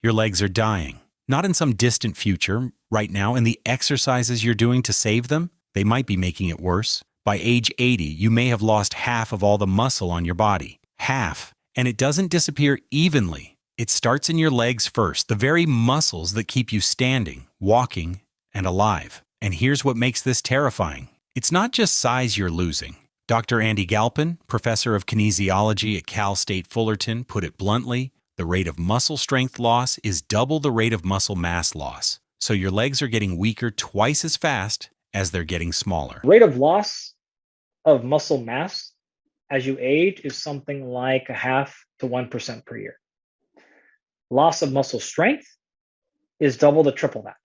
your legs are dying. Not in some distant future, right now, and the exercises you're doing to save them, they might be making it worse. By age 80, you may have lost half of all the muscle on your body. Half. And it doesn't disappear evenly. It starts in your legs first, the very muscles that keep you standing, walking, and alive. And here's what makes this terrifying. It's not just size you're losing. Dr. Andy Galpin, professor of kinesiology at Cal State Fullerton, put it bluntly, the rate of muscle strength loss is double the rate of muscle mass loss. So your legs are getting weaker twice as fast as they're getting smaller. Rate of loss of muscle mass as you age is something like 0.5 to 1% per year. Loss of muscle strength is double to triple that.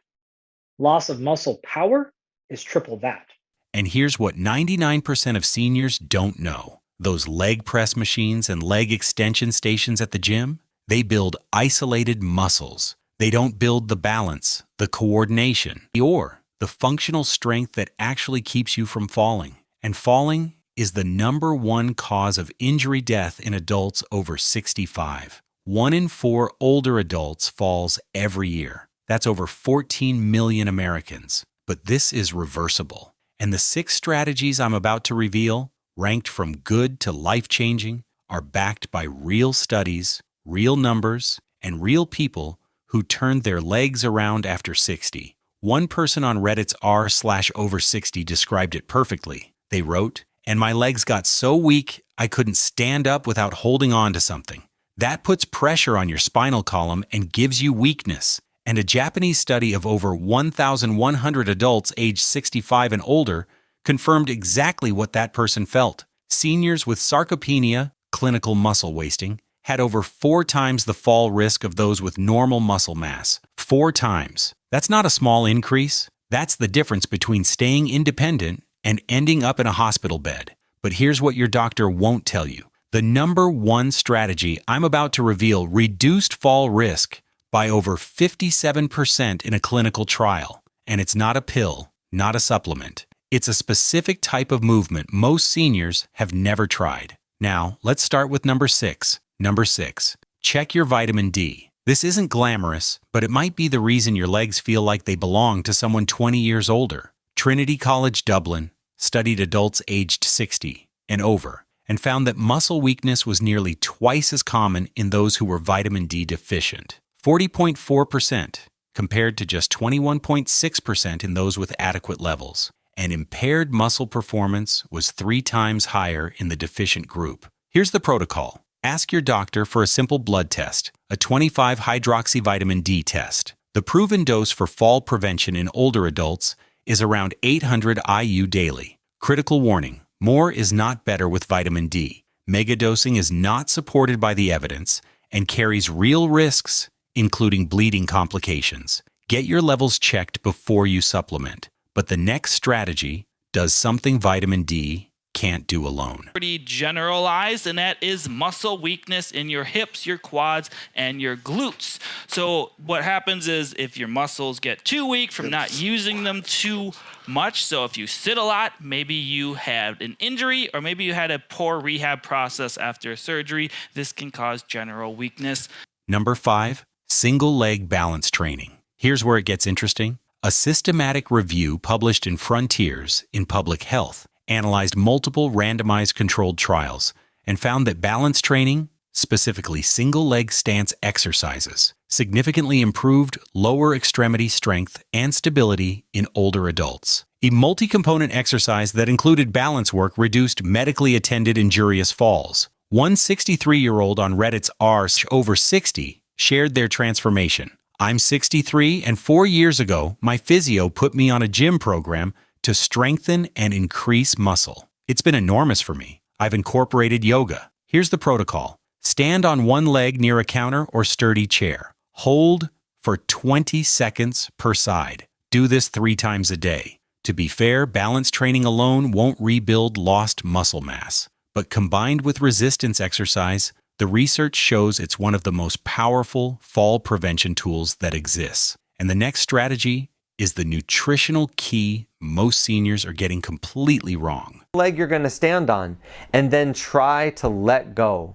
Loss of muscle power is triple that. And here's what 99% of seniors don't know. Those leg press machines and leg extension stations at the gym, they build isolated muscles. They don't build the balance, the coordination, or the functional strength that actually keeps you from falling. And falling is the #1 cause of injury death in adults over 65. 1 in 4 older adults falls every year. That's over 14 million Americans. But this is reversible. And the 6 strategies I'm about to reveal, ranked from good to life-changing, are backed by real studies, real numbers, and real people who turned their legs around after 60. One person on Reddit's r/over60 described it perfectly. They wrote, "And my legs got so weak, I couldn't stand up without holding on to something. That puts pressure on your spinal column and gives you weakness." And a Japanese study of over 1,100 adults aged 65 and older confirmed exactly what that person felt. Seniors with sarcopenia, clinical muscle wasting, had over 4 times the fall risk of those with normal muscle mass. 4 times. That's not a small increase. That's the difference between staying independent and ending up in a hospital bed. But here's what your doctor won't tell you. The #1 strategy I'm about to reveal reduced fall risk by over 57% in a clinical trial. And it's not a pill, not a supplement. It's a specific type of movement most seniors have never tried. Now, let's start with number 6. Number 6. Check your vitamin D. This isn't glamorous, but it might be the reason your legs feel like they belong to someone 20 years older. Trinity College Dublin studied adults aged 60 and over and found that muscle weakness was nearly twice as common in those who were vitamin D deficient. 40.4% compared to just 21.6% in those with adequate levels. And impaired muscle performance was 3 times higher in the deficient group. Here's the protocol. Ask your doctor for a simple blood test, a 25-hydroxyvitamin D test. The proven dose for fall prevention in older adults is around 800 IU daily. Critical warning, more is not better with vitamin D. Megadosing is not supported by the evidence and carries real risks, including bleeding complications. Get your levels checked before you supplement. But the next strategy does something vitamin D can't do alone. Pretty generalized, and that is muscle weakness in your hips, your quads, and your glutes. So what happens is if your muscles get too weak from not using them too much, so if you sit a lot, maybe you had an injury or maybe you had a poor rehab process after surgery, this can cause general weakness. Number 5, single leg balance training. Here's where it gets interesting. A systematic review published in Frontiers in Public Health analyzed multiple randomized controlled trials and found that balance training, specifically single-leg stance exercises, significantly improved lower extremity strength and stability in older adults. A multi-component exercise that included balance work reduced medically attended injurious falls. One 63-year-old on Reddit's r/over60 shared their transformation. "I'm 63, and 4 years ago, my physio put me on a gym program to strengthen and increase muscle. It's been enormous for me. I've incorporated yoga. Here's the protocol. Stand on one leg near a counter or sturdy chair. Hold for 20 seconds per side. Do this 3 times a day. To be fair, balance training alone won't rebuild lost muscle mass. But combined with resistance exercise, the research shows it's one of the most powerful fall prevention tools that exists. And the next strategy is the nutritional key most seniors are getting completely wrong. Leg you're going to stand on, and then try to let go.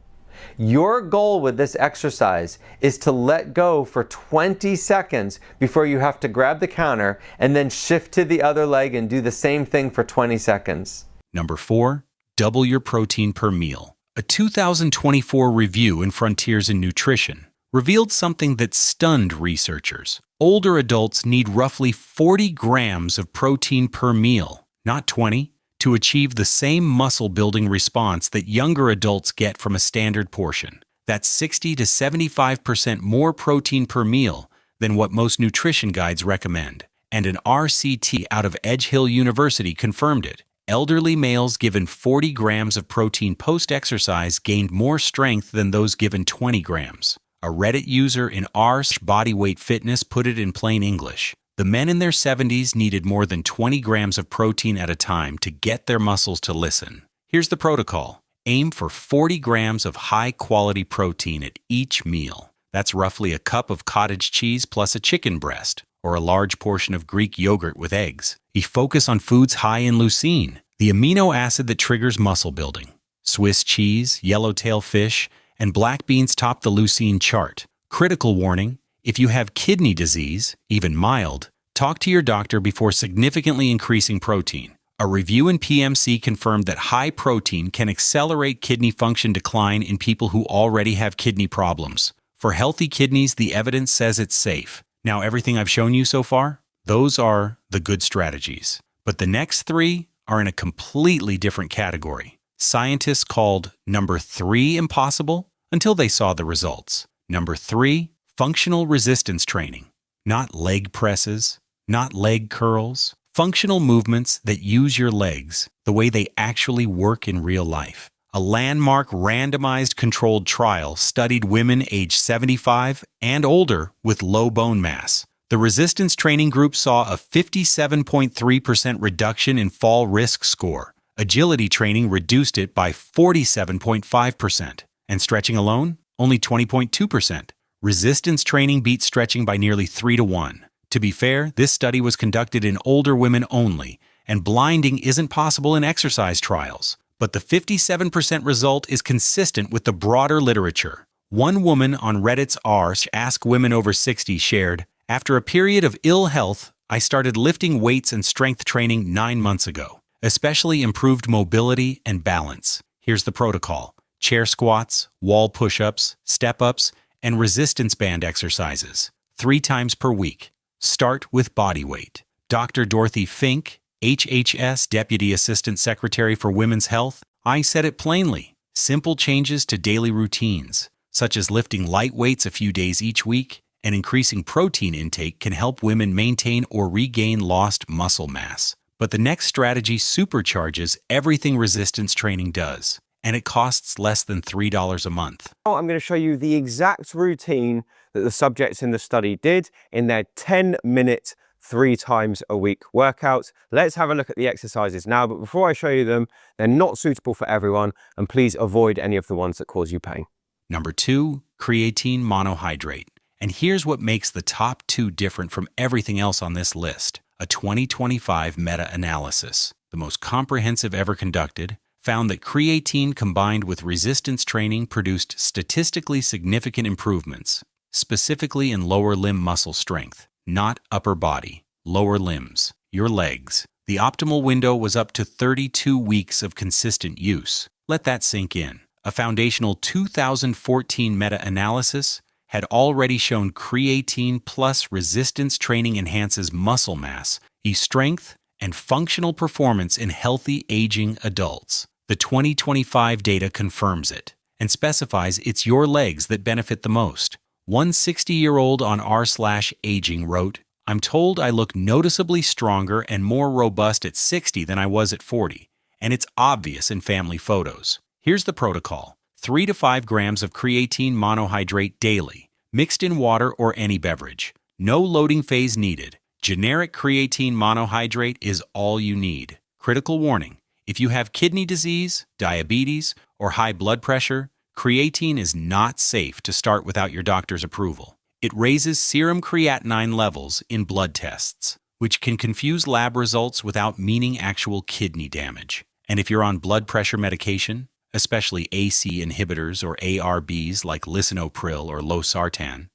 Your goal with this exercise is to let go for 20 seconds before you have to grab the counter and then shift to the other leg and do the same thing for 20 seconds. Number 4, double your protein per meal. A 2024 review in Frontiers in Nutrition revealed something that stunned researchers. Older adults need roughly 40 grams of protein per meal, not 20, to achieve the same muscle-building response that younger adults get from a standard portion. That's 60 to 75% more protein per meal than what most nutrition guides recommend. And an RCT out of Edge Hill University confirmed it. Elderly males given 40 grams of protein post-exercise gained more strength than those given 20 grams. A Reddit user in r/bodyweight fitness put it in plain English. The men in their 70s needed more than 20 grams of protein at a time to get their muscles to listen. Here's the protocol. Aim for 40 grams of high-quality protein at each meal. That's roughly a cup of cottage cheese plus a chicken breast, or a large portion of Greek yogurt with eggs. You focus on foods high in leucine, the amino acid that triggers muscle building. Swiss cheese, yellowtail fish, and black beans top the leucine chart. Critical warning: if you have kidney disease, even mild, talk to your doctor before significantly increasing protein. A review in PMC confirmed that high protein can accelerate kidney function decline in people who already have kidney problems. For healthy kidneys, the evidence says it's safe. Now, everything I've shown you so far, those are the good strategies. But the next 3 are in a completely different category. Scientists called number 3 impossible until they saw the results. Number 3, functional resistance training. Not leg presses, not leg curls. Functional movements that use your legs the way they actually work in real life. A landmark randomized controlled trial studied women aged 75 and older with low bone mass. The resistance training group saw a 57.3% reduction in fall risk score. Agility training reduced it by 47.5%. And stretching alone, only 20.2%. Resistance training beat stretching by nearly 3 to 1. To be fair, this study was conducted in older women only, and blinding isn't possible in exercise trials. But the 57% result is consistent with the broader literature. One woman on Reddit's r/Ask Women Over 60 shared, "After a period of ill health, I started lifting weights and strength training 9 months ago. Especially improved mobility and balance. Here's the protocol: chair squats, wall push-ups, step-ups, and resistance band exercises, 3 times per week. Start with body weight." Dr. Dorothy Fink, HHS Deputy Assistant Secretary for Women's Health, I said it plainly. Simple changes to daily routines, such as lifting light weights a few days each week and increasing protein intake, can help women maintain or regain lost muscle mass. But the next strategy supercharges everything resistance training does, and it costs less than $3 a month. Now I'm going to show you the exact routine that the subjects in the study did in their 10-minute 3 times a week workouts. Let's have a look at the exercises now, but before I show you them, they're not suitable for everyone, and please avoid any of the ones that cause you pain. Number 2, creatine monohydrate. And here's what makes the top 2 different from everything else on this list. A 2025 meta-analysis, the most comprehensive ever conducted, found that creatine combined with resistance training produced statistically significant improvements, specifically in lower limb muscle strength, not upper body, lower limbs, your legs. The optimal window was up to 32 weeks of consistent use. Let that sink in. A foundational 2014 meta-analysis had already shown creatine plus resistance training enhances muscle mass, strength, and functional performance in healthy aging adults. The 2025 data confirms it and specifies it's your legs that benefit the most. One 60-year-old on r/aging wrote, "I'm told I look noticeably stronger and more robust at 60 than I was at 40, and it's obvious in family photos." Here's the protocol: 3 to 5 grams of creatine monohydrate daily, mixed in water or any beverage. No loading phase needed. Generic creatine monohydrate is all you need. Critical warning: if you have kidney disease, diabetes, or high blood pressure, creatine is not safe to start without your doctor's approval. It raises serum creatinine levels in blood tests, which can confuse lab results without meaning actual kidney damage. And if you're on blood pressure medication, especially AC inhibitors or ARBs like lisinopril or losartan,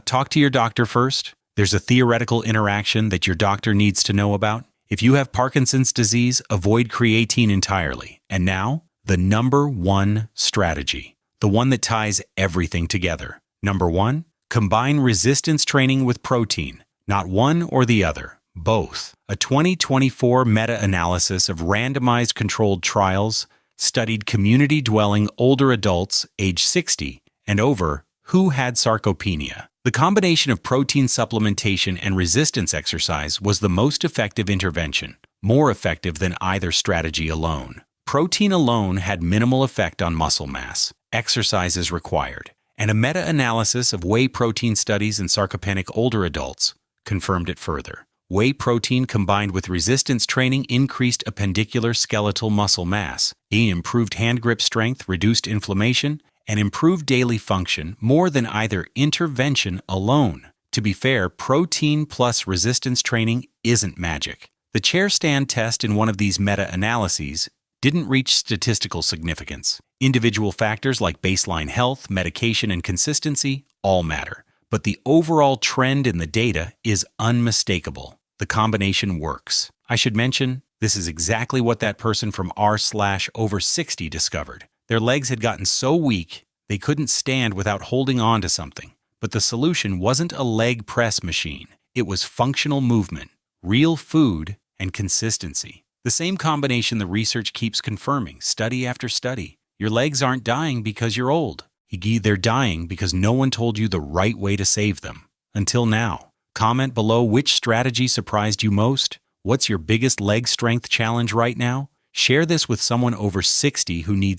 talk to your doctor first. There's a theoretical interaction that your doctor needs to know about. If you have Parkinson's disease, avoid creatine entirely. And now, the number one strategy, the one that ties everything together. Number one, combine resistance training with protein. Not one or the other, both. A 2024 meta-analysis of randomized controlled trials studied community-dwelling older adults age 60 and over who had sarcopenia. The combination of protein supplementation and resistance exercise was the most effective intervention, more effective than either strategy alone. Protein alone had minimal effect on muscle mass. Exercise is required. And a meta-analysis of whey protein studies in sarcopenic older adults confirmed it further. Whey protein combined with resistance training increased appendicular skeletal muscle mass, improved hand grip strength, reduced inflammation, and improved daily function more than either intervention alone. To be fair, protein plus resistance training isn't magic. The chair stand test in one of these meta-analyses didn't reach statistical significance. Individual factors like baseline health, medication, and consistency all matter. But the overall trend in the data is unmistakable. The combination works. I should mention, this is exactly what that person from r/over60 discovered. Their legs had gotten so weak, they couldn't stand without holding on to something. But the solution wasn't a leg press machine. It was functional movement, real food, and consistency. The same combination the research keeps confirming, study after study. Your legs aren't dying because you're old. They're dying because no one told you the right way to save them. Until now. Comment below which strategy surprised you most. What's your biggest leg strength challenge right now? Share this with someone over 60 who needs